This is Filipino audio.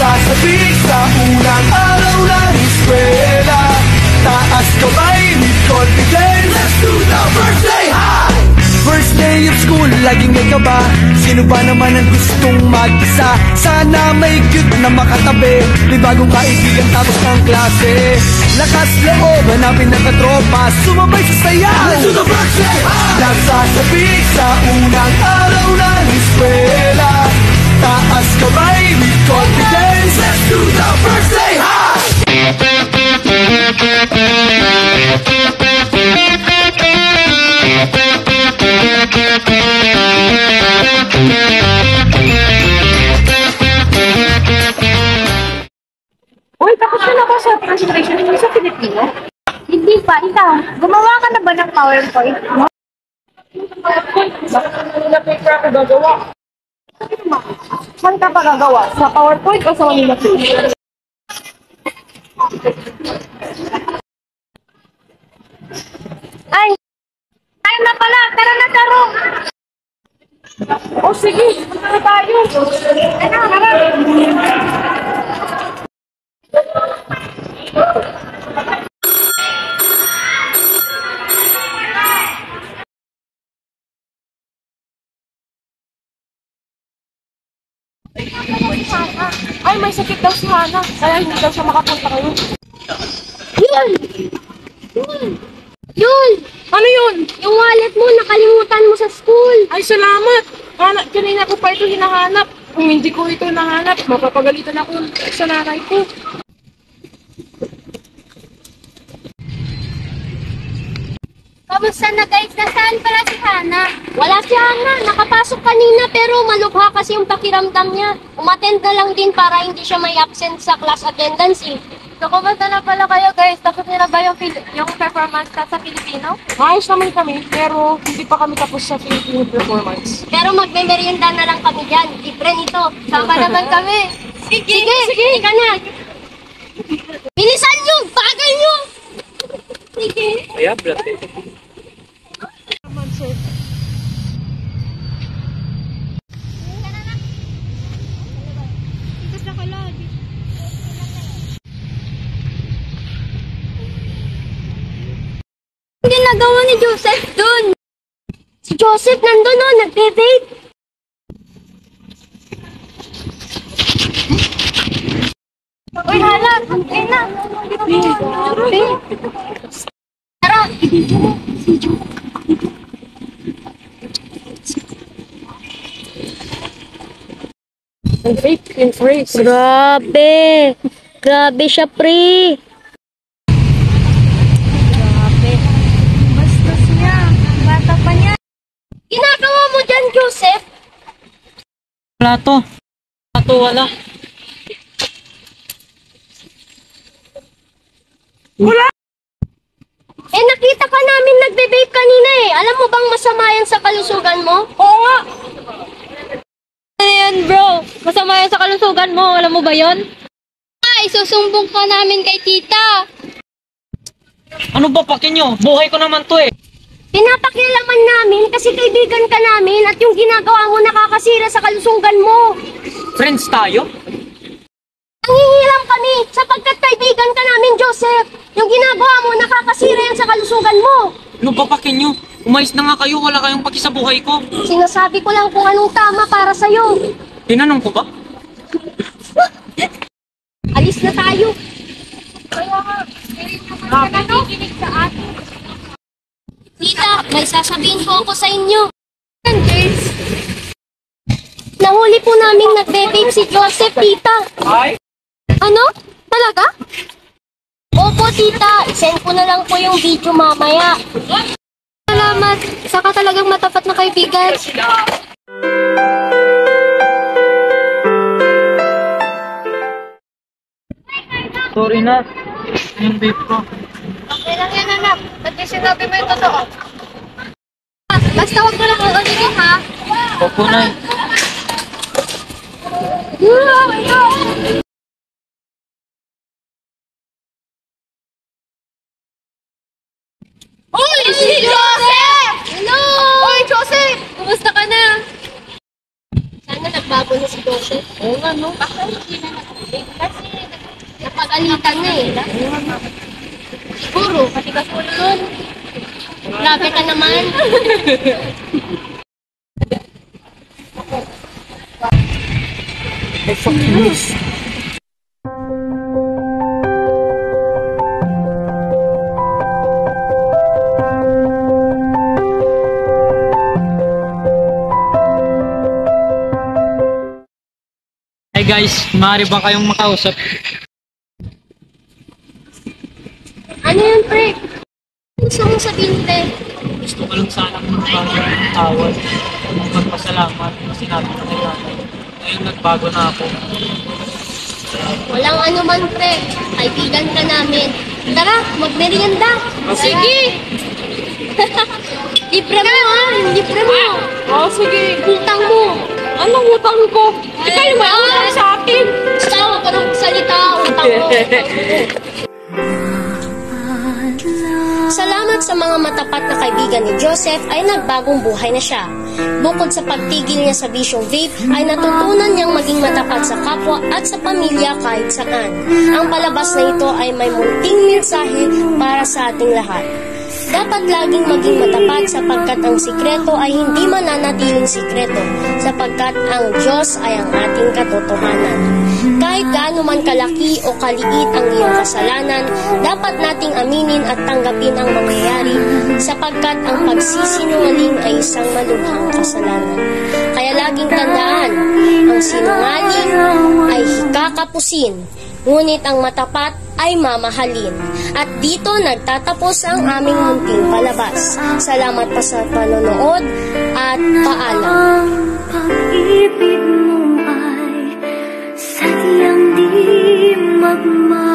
Nagsasabik sa unang araw ng eskwela. Taas kamay with confidence. Let's do the first day high. First day of school, laging may kaba. Sino ba naman ang gustong mag-isa? Sana may cute na makatabi. May bagong kaibigan tapos ng klase. Lakas loob, hanapin ng katropa. Sumabay sa sayaw. Let's do the first day high. Nagsasabik sa unang araw ng eskwela. Taas kamay with confidence. Let's do the first day high. Uy, tapos ka na ba sa translation mo sa Filipino? Hindi pa, ikaw. Gumawa ka na ba ng PowerPoint mo? Bakit Manila paper ako gagawa? Saan ka pa gagawa? Sa PowerPoint o sa Manila paper? Ay! Time na pala! Tara na, Taro! O sige, punta na tayo. Ano, tara! Ay, may sakit daw si Hana. Kaya hindi daw siya makapunta ngayon. Yun! Yun! Yun! Ano yun? Yung wallet mo, nakalimutan mo sa school. Ay, salamat. Hana, kanina ko pa ito hinahanap. Kung hindi ko ito nahanap, mapapagalitan ako sa nanay ko. Kamusta na guys? Nasaan pala si Hana? Wala si Hana. Nakapasok kanina pero malubha kasi yung pakiramdam niya. Umattend na lang din para hindi siya may absent sa class attendance eh. So, kumusta na pala kayo guys? Tapos nyo na ba yung performance sa Filipino? Ayos naman kami, pero hindi pa kami tapos sa Filipino performance. Pero magme-merienda na lang kami dyan. Libre nito. Sama naman kami. Sige! Ika na! Bilisan nyo! Bagay nyo! Sige! Kaya, brate. Ang ginagawa ni Joseph dun? Si Joseph nandun o, nagbe-vape. Uy, hala! Ay na! Tara, ibigay mo si Joseph. Ang fake in phrase. Grabe! Grabe siya, pre! Grabe. Bastos niya. Bata pa niya. Ginagawa mo dyan, Joseph? Plato. Plato, wala. Wala! Eh, nakita ka namin nagbe-vape kanina eh. Alam mo bang masama yan sa kalusugan mo? Oo nga! Ayan bro, masama yan sa kalusugan mo. Alam mo ba yon? Ay, susumbong ka namin kay tita. Ano ba pakin nyo? Buhay ko naman to eh. Pinapakialaman namin kasi kaibigan ka namin at yung ginagawa mo nakakasira sa kalusugan mo. Friends tayo? Nangingilam kami sapagkat kaibigan ka namin, Joseph. Yung ginagawa mo nakakasira yan sa kalusugan mo. Ano ba pakin nyo? Umayos na nga kayo, wala kayong paki sa buhay ko. Sinasabi ko lang kung anong tama para sa'yo. Tinanong ko ba? Alis na tayo. Kaya nga, hindi naman ka nakikinig sa atin. Tita, may sasabihin po ako sa inyo. James, Nahuli po namin nagbe-vape si Joseph, tita. Ay! Ano? Talaga? Opo, tita. I-send ko na lang po yung video mamaya. salamat. Saka talagang matapat na kaibigan. Sorry na. Yung vape ko. Okay lang yan, anak. At least sinabi mo yung totoo. Basta huwag mo lang ulitin, ha? Opo na. Uy! Si Joseph! Hello! Uy, Joseph! Kumusta ka na? Saan Sana nagbago na si Joseph. Oo nga, no? Baka hindi na nag-break kasi napagalitan na eh. Siguro, pati ka po yun. Grabe ka naman. I fucking miss. Hey guys, maaari ba kayong makausap? Ano yun, pre? Gusto mong sabihin, pre? Gusto ko lang sana ng tawad. Magpasalamat na sinabi ko kay tatay. Ngayon nagbago na ako. Walang ano man, pre. Kaibigan ka namin. Tara, magmerienda. Sige! Libre mo, ha? Libre mo. Oo, sige. Utang mo. Anong utang ko? Ikaw yung may utang sa akin. Sawa ka ng salita, utang mo. Salamat sa mga matapat na kaibigan ni Joseph ay nagbagong buhay na siya. Bukod sa pagtigil niya sa bisyong vape, ay natutunan niyang maging matapat sa kapwa at sa pamilya kahit saan. Ang palabas na ito ay may munting mensahe para sa ating lahat. Dapat laging maging matapat sapagkat ang sikreto ay hindi mananatiling sikreto sapagkat ang Diyos ay ang ating katotohanan. Kahit gaano man kalaki o kaliit ang iyong kasalanan, dapat nating aminin at tanggapin ang mangyayari sapagkat ang pagsisinungaling ay isang malubhang kasalanan. Kaya laging tandaan, ang sinungaling ay kakapusin, ngunit ang matapat ay mamahalin. At dito nagtatapos ang aming munting palabas. Salamat pa sa panonood at paalam. Pag-ibig mo ay sadyang di magmahal.